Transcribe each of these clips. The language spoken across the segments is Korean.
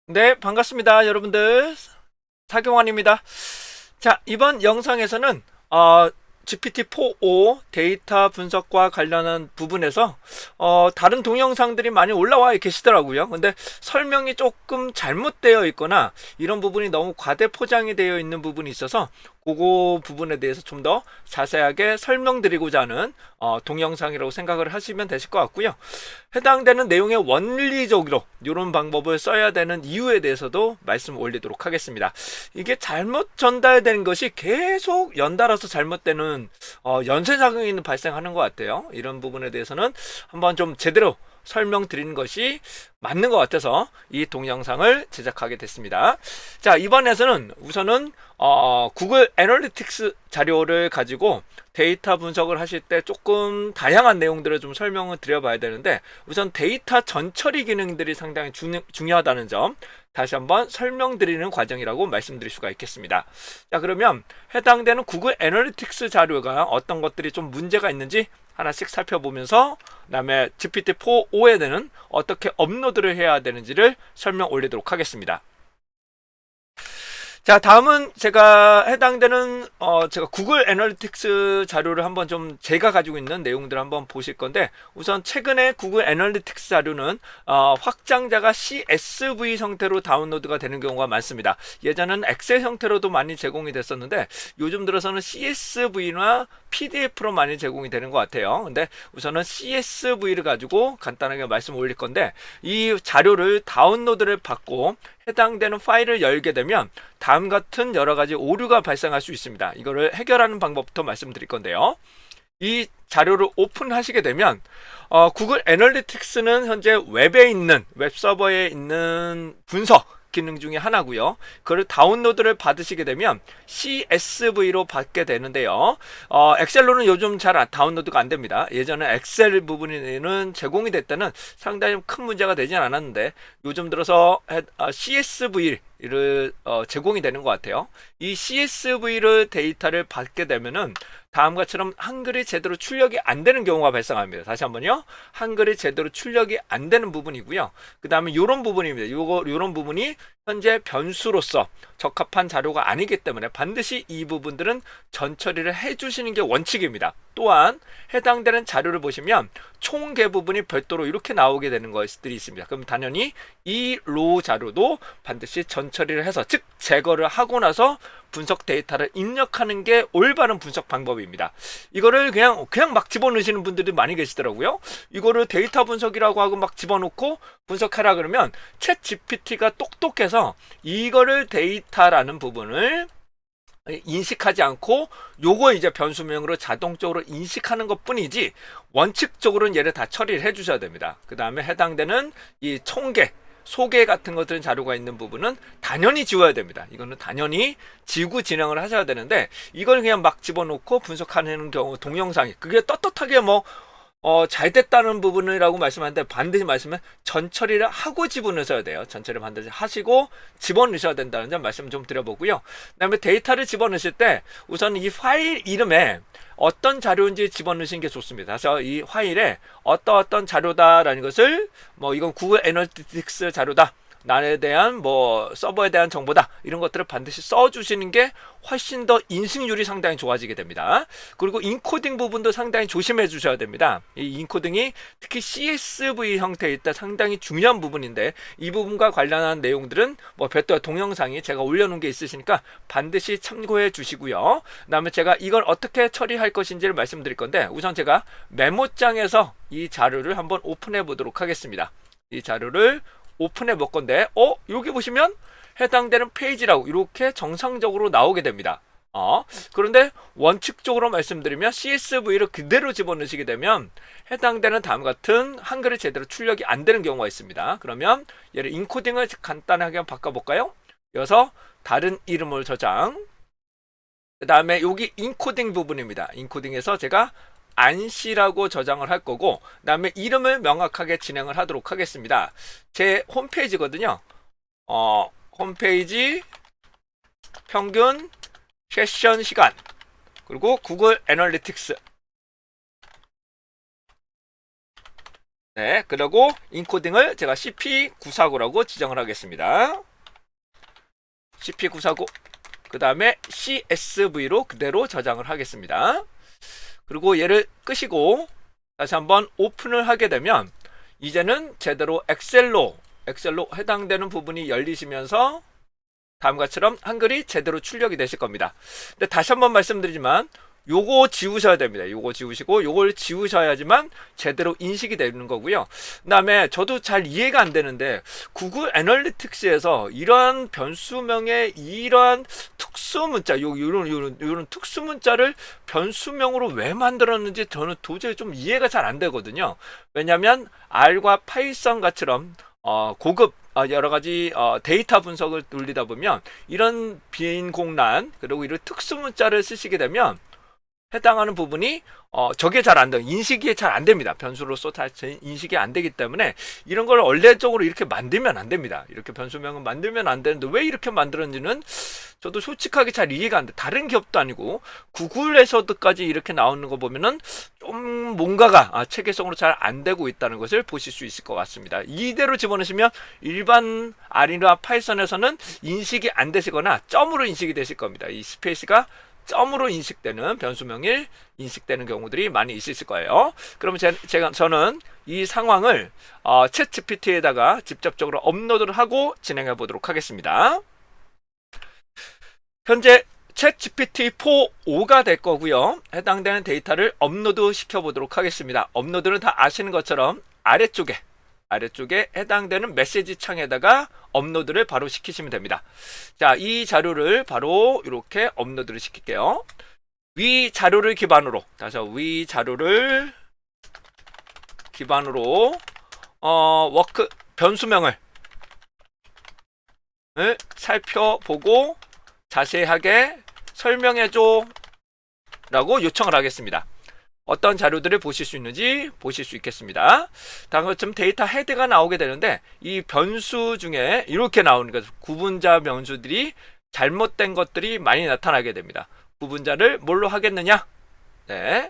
네, 반갑습니다, 여러분들. 사경환입니다. 자, 이번 영상에서는 GPT-4o 데이터 분석과 관련한 부분에서 다른 동영상들이 많이 올라와 계시더라고요. 근데 설명이 조금 잘못되어 있거나 이런 부분이 너무 과대 포장이 되어 있는 부분이 있어서 그거 부분에 대해서 좀 더 자세하게 설명드리고자 하는 동영상이라고 생각을 하시면 되실 것 같고요. 해당되는 내용의 원리적으로 이런 방법을 써야 되는 이유에 대해서도 말씀 올리도록 하겠습니다. 이게 잘못 전달된 것이 계속 연달아서 잘못되는 연쇄작용이 발생하는 것 같아요. 이런 부분에 대해서는 한번 좀 제대로 설명드리는 것이 맞는 것 같아서 이 동영상을 제작하게 됐습니다. 자, 이번에서는 우선은 구글 애널리틱스 자료를 가지고 데이터 분석을 하실 때 조금 다양한 내용들을 좀 설명을 드려봐야 되는데, 우선 데이터 전처리 기능들이 상당히 중요하다는 점 다시 한번 설명드리는 과정이라고 말씀드릴 수가 있겠습니다. 자, 그러면 해당되는 구글 애널리틱스 자료가 어떤 것들이 좀 문제가 있는지 하나씩 살펴보면서, 그다음에 GPT-4o에는 어떻게 업로드를 해야 되는지를 설명 올리도록 하겠습니다. 자, 다음은 제가 해당되는 제가 구글 애널리틱스 자료를 한번 좀 제가 가지고 있는 내용들을 한번 보실 건데, 우선 최근에 구글 애널리틱스 자료는 확장자가 CSV 형태로 다운로드가 되는 경우가 많습니다. 예전에는 엑셀 형태로도 많이 제공이 됐었는데 요즘 들어서는 CSV나 PDF로 많이 제공이 되는 것 같아요. 근데 우선은 CSV를 가지고 간단하게 말씀 올릴 건데, 이 자료를 다운로드를 받고 해당되는 파일을 열게 되면 다음 같은 여러 가지 오류가 발생할 수 있습니다. 이거를 해결하는 방법부터 말씀드릴 건데요. 이 자료를 오픈하시게 되면 구글 애널리틱스는 현재 웹에 있는 웹 서버에 있는 분석 기능 중에 하나고요. 그걸 다운로드를 받으시게 되면 CSV로 받게 되는데요. 엑셀로는 요즘 잘 다운로드가 안 됩니다. 예전에 엑셀 부분에는 제공이 됐다는 상당히 큰 문제가 되진 않았는데 요즘 들어서 CSV를 제공이 되는 것 같아요. 이 CSV를 데이터를 받게 되면은 다음과 처럼 한글이 제대로 출력이 안 되는 경우가 발생합니다. 다시 한번요. 한글이 제대로 출력이 안 되는 부분이고요. 그 다음에 이런 부분입니다. 요런 부분이 현재 변수로서 적합한 자료가 아니기 때문에 반드시 이 부분들은 전처리를 해주시는 게 원칙입니다. 또한 해당되는 자료를 보시면 총계 부분이 별도로 이렇게 나오게 되는 것들이 있습니다. 그럼 당연히 이 로우 자료도 반드시 전처리를 해서, 즉 제거를 하고 나서 분석 데이터를 입력하는 게 올바른 분석 방법입니다. 이거를 그냥 막 집어넣으시는 분들이 많이 계시더라고요. 이거를 데이터 분석이라고 하고 막 집어넣고 분석하라 그러면 챗 GPT가 똑똑해서 이거를 데이터라는 부분을 인식하지 않고 요거 이제 변수명으로 자동적으로 인식하는 것 뿐이지 원칙적으로는 얘를 다 처리를 해 주셔야 됩니다. 그 다음에 해당되는 이 총계 소개 같은 것들은 자료가 있는 부분은 당연히 지워야 됩니다. 이거는 당연히 지우고 진행을 하셔야 되는데, 이걸 그냥 막 집어넣고 분석하는 경우 동영상이 그게 떳떳하게 잘 됐다는 부분이라고 말씀하는데 반드시 말씀은 전처리를 하고 집어넣으셔야 돼요. 전처리 반드시 하시고 집어넣으셔야 된다는 점 말씀 좀 드려보고요. 그 다음에 데이터를 집어넣으실 때 우선 이 파일 이름에 어떤 자료인지 집어넣으시는 게 좋습니다. 그래서 이 파일에 어떤 자료다라는 것을 이건 구글 애널리틱스 자료다, 나에 대한 서버에 대한 정보다, 이런 것들을 반드시 써주시는 게 훨씬 더 인식률이 상당히 좋아지게 됩니다. 그리고 인코딩 부분도 상당히 조심해 주셔야 됩니다. 이 인코딩이 특히 CSV 형태일 때 상당히 중요한 부분인데, 이 부분과 관련한 내용들은 별도 동영상이 제가 올려놓은 게 있으시니까 반드시 참고해 주시고요. 그 다음에 제가 이걸 어떻게 처리할 것인지를 말씀드릴 건데, 우선 제가 메모장에서 이 자료를 한번 오픈해 보도록 하겠습니다. 이 자료를 오픈해 볼 건데, 여기 보시면 해당되는 페이지라고 이렇게 정상적으로 나오게 됩니다. 그런데 원칙적으로 말씀드리면 CSV를 그대로 집어넣으시게 되면 해당되는 다음 같은 한글이 제대로 출력이 안 되는 경우가 있습니다. 그러면 얘를 인코딩을 간단하게 바꿔볼까요? 여기서 다른 이름을 저장, 그 다음에 여기 인코딩 부분입니다. 인코딩에서 제가 안씨라고 저장을 할 거고, 그 다음에 이름을 명확하게 진행을 하도록 하겠습니다. 제 홈페이지거든요. 홈페이지 평균 세션 시간, 그리고 구글 애널리틱스, 네, 그리고 인코딩을 제가 CP949라고 지정을 하겠습니다. CP949 그 다음에 CSV로 그대로 저장을 하겠습니다. 그리고 얘를 끄시고 다시 한번 오픈을 하게 되면 이제는 제대로 엑셀로 해당되는 부분이 열리시면서 다음과 같이처럼 한글이 제대로 출력이 되실 겁니다. 근데 다시 한번 말씀드리지만 요거 지우셔야 됩니다. 요거 지우시고 요걸 지우셔야지만 제대로 인식이 되는 거고요. 그 다음에 저도 잘 이해가 안 되는데 구글 애널리틱스에서 이러한 변수명의 이러한 특수문자 요런 특수문자를 변수명으로 왜 만들었는지 저는 도저히 좀 이해가 잘 안 되거든요. 왜냐하면 R과 파이썬 같처럼 고급 여러 가지 데이터 분석을 돌리다 보면 이런 빈 공란 그리고 이런 특수 문자를 쓰시게 되면 해당하는 부분이 저게 잘 안 돼. 인식이 잘 안 됩니다. 변수로서 다 인식이 안 되기 때문에 이런 걸 원래적으로 이렇게 만들면 안 됩니다. 이렇게 변수명은 만들면 안 되는데 왜 이렇게 만들었는지는 저도 솔직하게 잘 이해가 안 돼. 다른 기업도 아니고 구글에서도까지 이렇게 나오는 거 보면은 좀 뭔가가 체계성으로 잘 안 되고 있다는 것을 보실 수 있을 것 같습니다. 이대로 집어넣으시면 일반 R이나 파이썬에서는 인식이 안 되시거나 점으로 인식이 되실 겁니다. 이 스페이스가 점으로 인식되는 변수명이 인식되는 경우들이 많이 있을 거예요. 그러면 저는 이 상황을 챗 GPT에다가 직접적으로 업로드를 하고 진행해 보도록 하겠습니다. 현재 챗 GPT-4 5가 될 거고요. 해당되는 데이터를 업로드 시켜 보도록 하겠습니다. 업로드는 다 아시는 것처럼 아래쪽에 해당되는 메시지 창에다가 업로드를 바로 시키시면 됩니다. 자, 이 자료를 바로 이렇게 업로드를 시킬게요. 위 자료를 기반으로 위 자료를 기반으로 워크 변수명을 살펴보고 자세하게 설명해줘 라고 요청을 하겠습니다. 어떤 자료들을 보실 수 있는지 보실 수 있겠습니다. 다음 것처럼 데이터 헤드가 나오게 되는데 이 변수 중에 이렇게 나오는 것 구분자 변수들이 잘못된 것들이 많이 나타나게 됩니다. 구분자를 뭘로 하겠느냐? 네.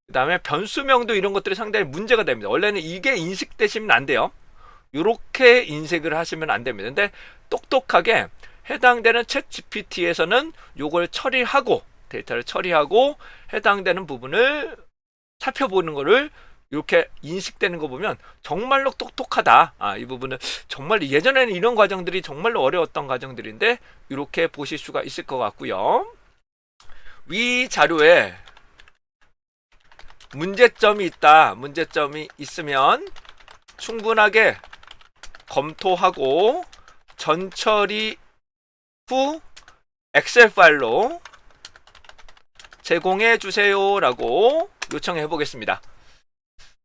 그 다음에 변수명도 이런 것들이 상당히 문제가 됩니다. 원래는 이게 인식되시면 안 돼요. 이렇게 인식을 하시면 안 됩니다. 근데 똑똑하게 해당되는 챗 GPT에서는 요걸 처리하고 데이터를 처리하고 해당되는 부분을 살펴보는 거를 이렇게 인식되는 거 보면 정말로 똑똑하다. 이 부분은 정말 예전에는 이런 과정들이 정말로 어려웠던 과정들인데 이렇게 보실 수가 있을 것 같고요. 위 자료에 문제점이 있다. 문제점이 있으면 충분하게 검토하고 전처리 후 엑셀 파일로 제공해 주세요 라고 요청해 보겠습니다.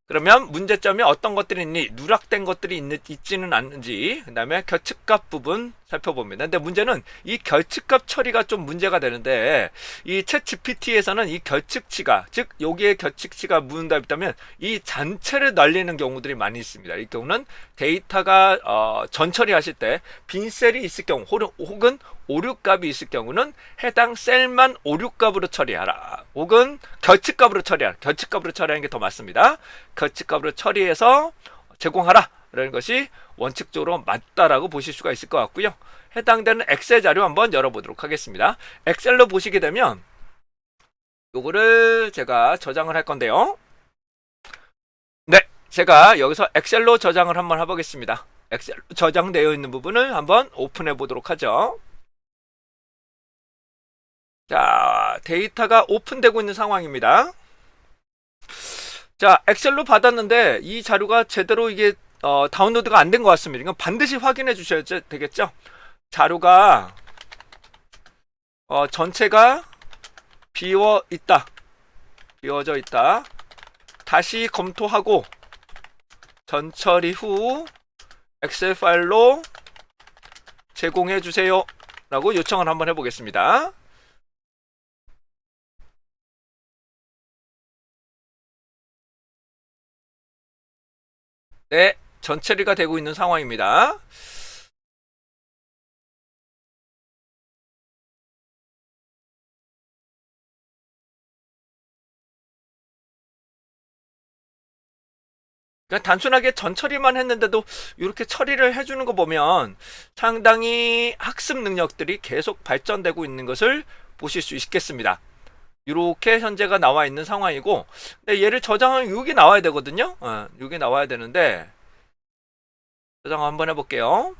그러면 문제점이 어떤 것들이 있니? 누락된 것들이 있지는 않는지, 그 다음에 결측값 부분 살펴봅니다. 근데 문제는 이 결측값 처리가 좀 문제가 되는데 이 챗 GPT에서는 이 결측치가, 즉 여기에 결측치가 묻는다 있다면 이 잔체를 날리는 경우들이 많이 있습니다. 이 경우는 데이터가 전 처리하실 때 빈 셀이 있을 경우 혹은 오류값이 있을 경우는 해당 셀만 오류값으로 처리하라. 혹은 결측값으로 처리하라. 결측값으로 처리하는 게 더 맞습니다. 결측값으로 처리해서 제공하라. 라는 것이 원칙적으로 맞다라고 보실 수가 있을 것 같고요. 해당되는 엑셀 자료 한번 열어보도록 하겠습니다. 엑셀로 보시게 되면 요거를 제가 저장을 할 건데요. 네, 제가 여기서 엑셀로 저장을 한번 해보겠습니다. 엑셀로 저장되어 있는 부분을 한번 오픈해 보도록 하죠. 자, 데이터가 오픈되고 있는 상황입니다. 자, 엑셀로 받았는데 이 자료가 제대로 이게 다운로드가 안 된 것 같습니다. 이건 반드시 확인해 주셔야 되겠죠. 자료가 전체가 비워져 있다. 다시 검토하고 전처리 후 엑셀 파일로 제공해 주세요 라고 요청을 한번 해보겠습니다. 네, 전처리가 되고 있는 상황입니다. 그러니까 단순하게 전 처리만 했는데도 이렇게 처리를 해주는 거 보면 상당히 학습 능력들이 계속 발전되고 있는 것을 보실 수 있겠습니다. 이렇게 현재가 나와 있는 상황이고, 근데 얘를 저장하면 여기 나와야 되거든요. 여기 나와야 되는데 저장 한번 해볼게요.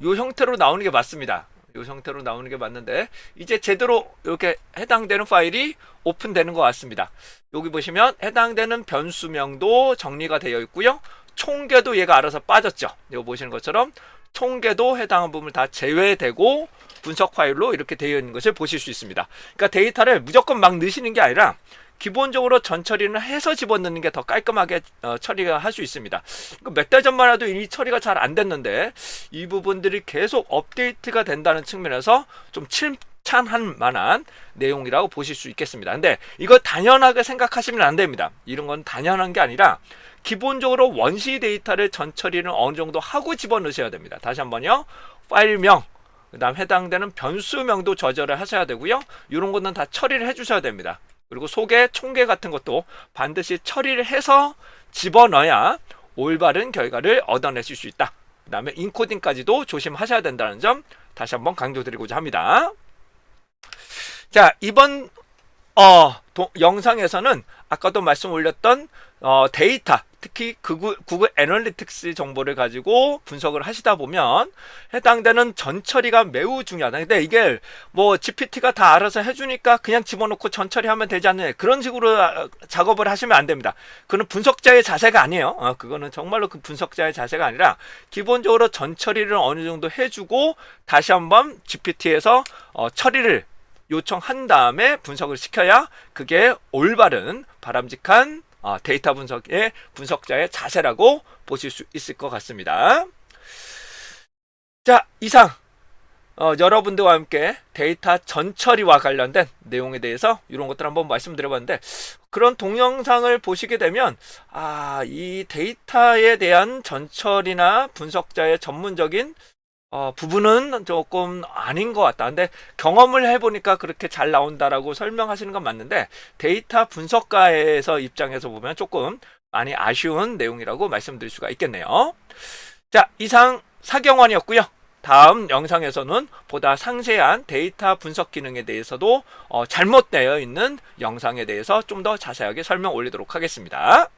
이 형태로 나오는 게 맞습니다. 이 형태로 나오는 게 맞는데 이제 제대로 이렇게 해당되는 파일이 오픈되는 것 같습니다. 여기 보시면 해당되는 변수명도 정리가 되어 있고요. 총계도 얘가 알아서 빠졌죠. 이거 보시는 것처럼 총계도 해당한 부분을 다 제외되고 분석 파일로 이렇게 되어 있는 것을 보실 수 있습니다. 그러니까 데이터를 무조건 막 넣으시는 게 아니라 기본적으로 전 처리는 해서 집어넣는 게 더 깔끔하게 처리가 할 수 있습니다. 몇 달 전만 해도 이 처리가 잘 안 됐는데 이 부분들이 계속 업데이트가 된다는 측면에서 좀 칭찬할 만한 내용이라고 보실 수 있겠습니다. 근데 이거 당연하게 생각하시면 안 됩니다. 이런 건 당연한 게 아니라 기본적으로 원시 데이터를 전 처리는 어느 정도 하고 집어넣으셔야 됩니다. 다시 한번요. 파일명, 그 다음 해당되는 변수명도 저절을 하셔야 되고요. 이런 거는 다 처리를 해주셔야 됩니다. 그리고 소개, 총계 같은 것도 반드시 처리를 해서 집어넣어야 올바른 결과를 얻어내실 수 있다. 그 다음에 인코딩까지도 조심하셔야 된다는 점 다시 한번 강조드리고자 합니다. 자, 이번 영상에서는 아까도 말씀 올렸던 데이터, 특히 구글 애널리틱스 정보를 가지고 분석을 하시다 보면 해당되는 전 처리가 매우 중요하다. 근데 이게 뭐 GPT가 다 알아서 해주니까 그냥 집어넣고 전 처리하면 되지 않느냐, 그런 식으로 작업을 하시면 안 됩니다. 그건 분석자의 자세가 아니에요. 그거는 정말로 그 분석자의 자세가 아니라 기본적으로 전 처리를 어느 정도 해주고 다시 한번 GPT에서 처리를 요청한 다음에 분석을 시켜야 그게 올바른 바람직한 데이터 분석의 분석자의 자세라고 보실 수 있을 것 같습니다. 자, 이상 여러분들과 함께 데이터 전처리와 관련된 내용에 대해서 이런 것들 한번 말씀드려봤는데, 그런 동영상을 보시게 되면 이 데이터에 대한 전처리나 분석자의 전문적인 부분은 조금 아닌 것 같다. 근데 경험을 해보니까 그렇게 잘 나온다라고 설명하시는 건 맞는데 데이터 분석가에서 입장에서 보면 조금 많이 아쉬운 내용이라고 말씀드릴 수가 있겠네요. 자, 이상 사경원이었고요. 다음 영상에서는 보다 상세한 데이터 분석 기능에 대해서도 잘못되어 있는 영상에 대해서 좀 더 자세하게 설명 올리도록 하겠습니다.